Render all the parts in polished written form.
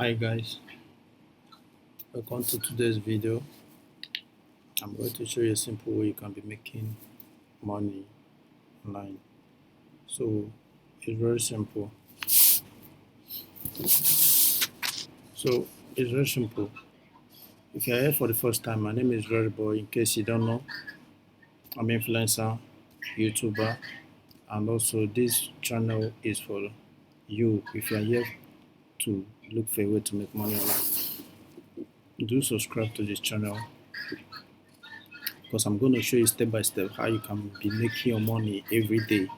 Hi guys, welcome to today's video. I'm going to show you a simple way you can be making money online. So it's very simple. So it's very simple. If you're here for the first time, my name is Very Boy. In case you don't know, I'm an influencer, YouTuber, and also this channel is for you. If you're here to look for a way to make money online, do subscribe to this channel because I'm going to show you step by step how you can be making your money every day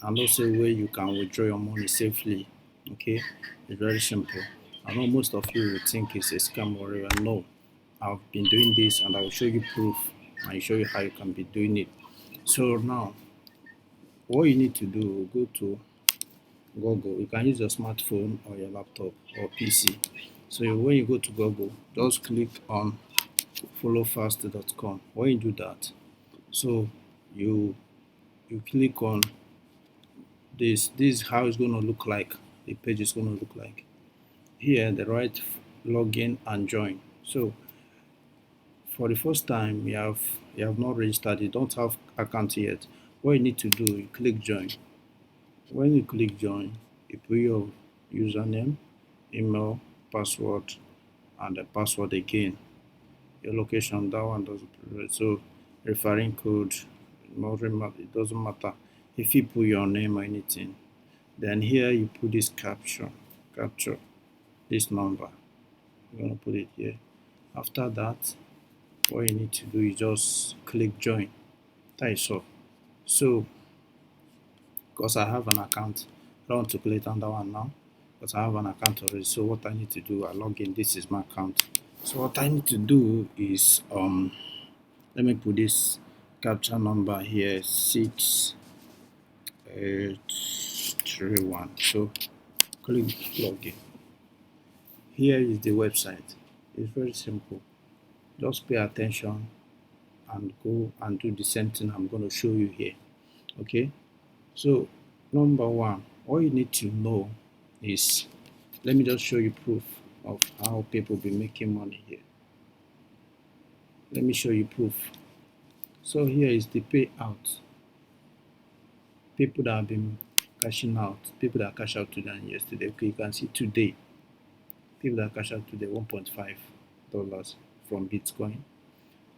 and also where you can withdraw your money safely. Okay, it's very simple. I know most of you will think it's a scam or whatever. No, I've been doing this and I will show you proof and show you how you can be doing it. So now what you need to do, go to Google. You can use your smartphone or your laptop or PC. So when you go to Google, just click on followfast.com. When you do that, so you click on this is how it's going to look like. The page is going to look like. Here the right login and join. So for the first time you have not registered, you don't have account yet, what you need to do, you click join. When you click join, you put your username, email, password, and the password again, your location. That one doesn't, so referring code, it doesn't matter if you put your name or anything. Then here you put this capture this number. You're gonna put it here. After that, what you need to do is just click join. That is all. So because I have an account, I don't want to click on that one now because I have an account already. So what I need to do, I log in. This is my account. So what I need to do is let me put this capture number here, 6831. So click login. Here is the website. It's very simple. Just pay attention and go and do the same thing I'm going to show you here. Okay, so number one, all you need to know is, let me just show you proof of how people be making money here. Let me show you proof. So here is the payout. People that have been cashing out, people that cash out today and yesterday. Okay, you can see today, people that cash out today, $1.5 from Bitcoin,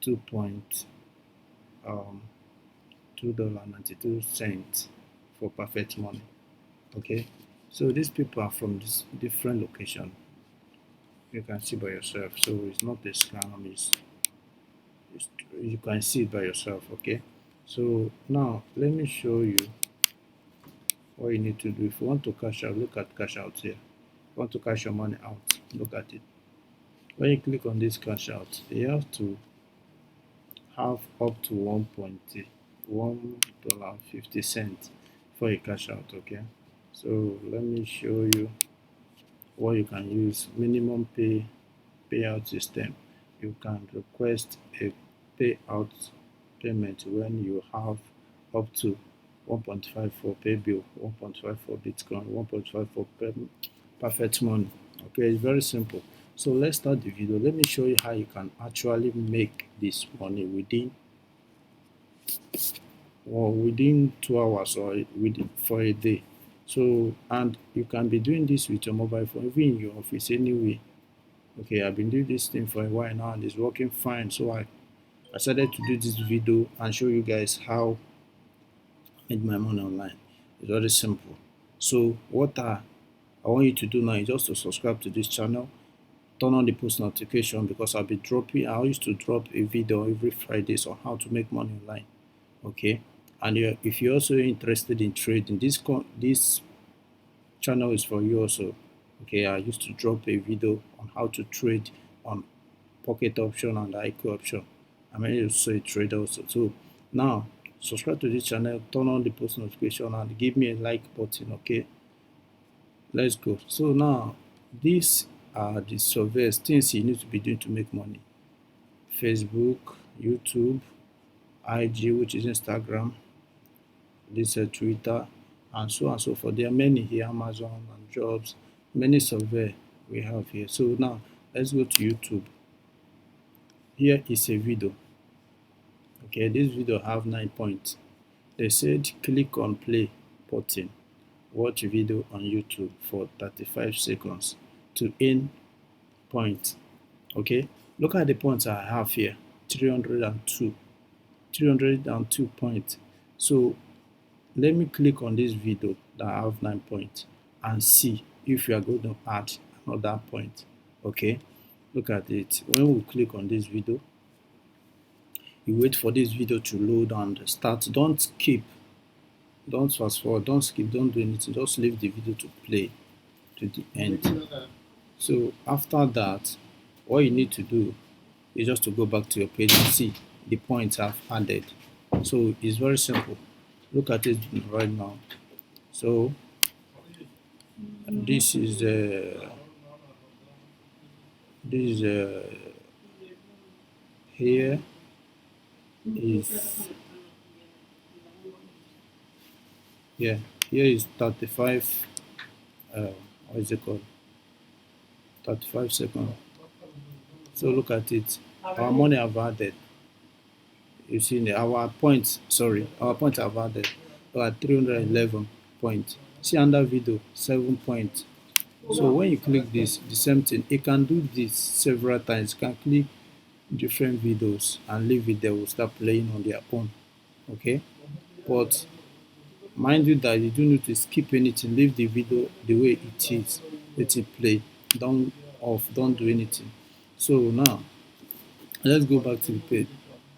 2. $2.92 for perfect money. Okay, so these people are from this different location. You can see by yourself. So it's not a scam. You can see it by yourself. Okay, so now let me show you what you need to do. If you want to cash out, look at cash out here. If you want to cash your money out, look at it. When you click on this cash out, you have to have up to $1.50 before you cash out. Okay, so let me show you what you can use. Minimum payout system. You can request a payout payment when you have up to 1.5 for pay bill, 1.5 for Bitcoin, 1.5 for perfect money. Okay, it's very simple. So let's start the video. Let me show you how you can actually make this money within 2 hours or within for a day. So, and you can be doing this with your mobile phone, even in your office anyway. Okay, I've been doing this thing for a while now and it's working fine. So I decided to do this video and show you guys how I made my money online. It's very simple. So what I want you to do now is just to subscribe to this channel, turn on the post notification, because I'll be dropping, I used to drop a video every Fridays on how to make money online. Okay, and if you're also interested in trading, this channel is for you also. Okay, I used to drop a video on how to trade on pocket option and IQ option. I'm also a trader also. So now subscribe to this channel, turn on the post notification and give me a like button. Okay, let's go. So now these are the surveys, things you need to be doing to make money. Facebook, YouTube, IG, which is Instagram, this Twitter, and so on and so forth. There are many here, Amazon and jobs, many software we have here. So now let's go to YouTube. Here is a video. Okay, this video have 9 points. They said click on play button, watch video on YouTube for 35 seconds to end point. Okay, look at the points I have here, 302 points. So let me click on this video that I have 9 points and see if you are going to add another point. Okay, look at it. When we click on this video, you wait for this video to load and start. Don't skip, don't fast forward, don't skip, don't do anything. Just leave the video to play to the end. So after that, what you need to do is just to go back to your page and see the points I've added. So it's very simple. Look at it right now. So this is here is here is 35 what is it called, 35 seconds. So look at it, our money have added. You see our points, our points have added. We are 311 points. See under video 7 points. So when you click this, the same thing, you can do this several times. You can click different videos and leave it, they will start playing on their own. Okay, but mind you that you don't need to skip anything. Leave the video the way it is, let it play, don't off, don't do anything. So now let's go back to the page.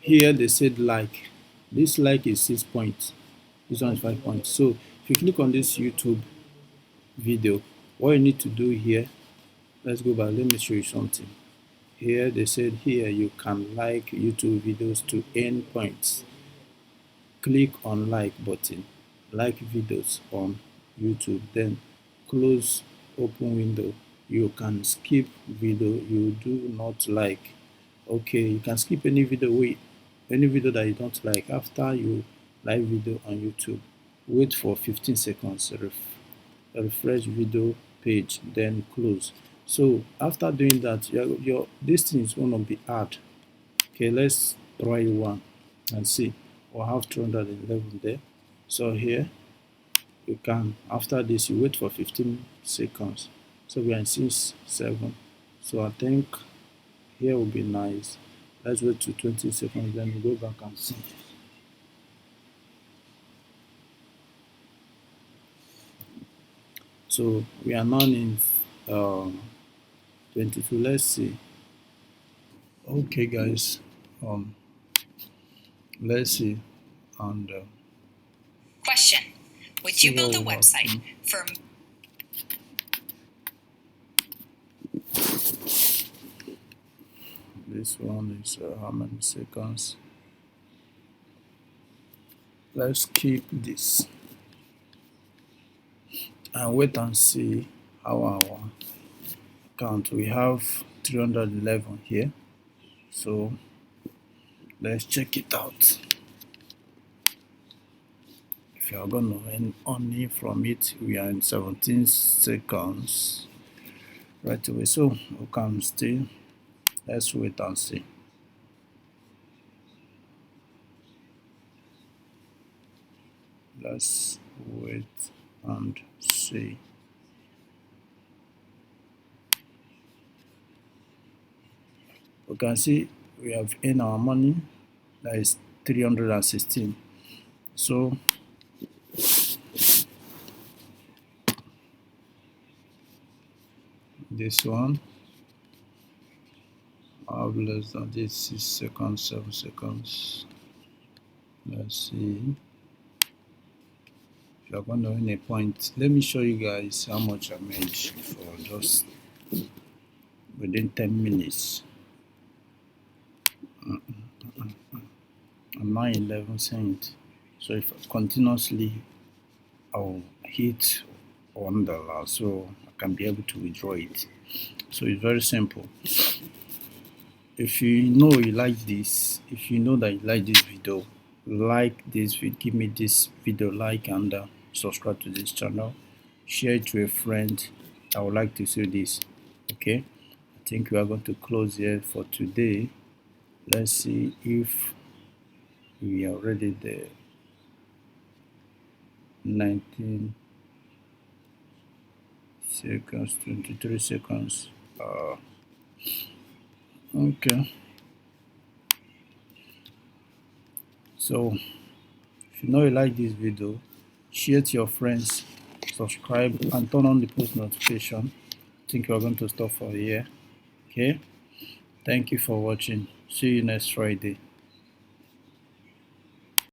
Here they said like, this like is 6 points, this one is 5 points. So if you click on this YouTube video, what you need to do here, let's go back, let me show you something. Here they said here you can like YouTube videos to earn points. Click on like button, like videos on YouTube, then close open window. You can skip video you do not like. Okay, you can skip any video that you don't like. After you like video on YouTube, wait for 15 seconds, refresh video page, then close. So after doing that, your this thing is going to be add. Okay, let's try one and see. We'll have 211 there. So here you can, after this you wait for 15 seconds. So we are in 7. So I think here will be nice. Let's wait to 20 seconds, then we go back and see. So we are now in 22. Let's see. Okay guys, let's see. And question: would you build a website for this one is how many seconds? Let's keep this and wait and see how our count. We have 311 here, so let's check it out. If you are going to earn only from it, we are in 17 seconds right away, so we can still, let's wait and see. Let's wait and see. We can see we have earned our money, that is 316. So this one I have less than this, 6 seconds, 7 seconds. Let's see if you are going to win a point. Let me show you guys how much I made for just within 10 minutes. I'm now 11 cents. So if continuously I'll hit $1, so I can be able to withdraw it. So it's very simple. If you know you like this, if you know that you like this video, like this video, give me this video like, and subscribe to this channel, share it to a friend, I would like to see this. Okay, I think we are going to close here for today. Let's see if we are already there. 19 seconds, 23 seconds. Okay, so if you know you like this video, share to your friends, subscribe, and turn on the post notification. I think we're going to stop for here. Okay, thank you for watching. See you next Friday.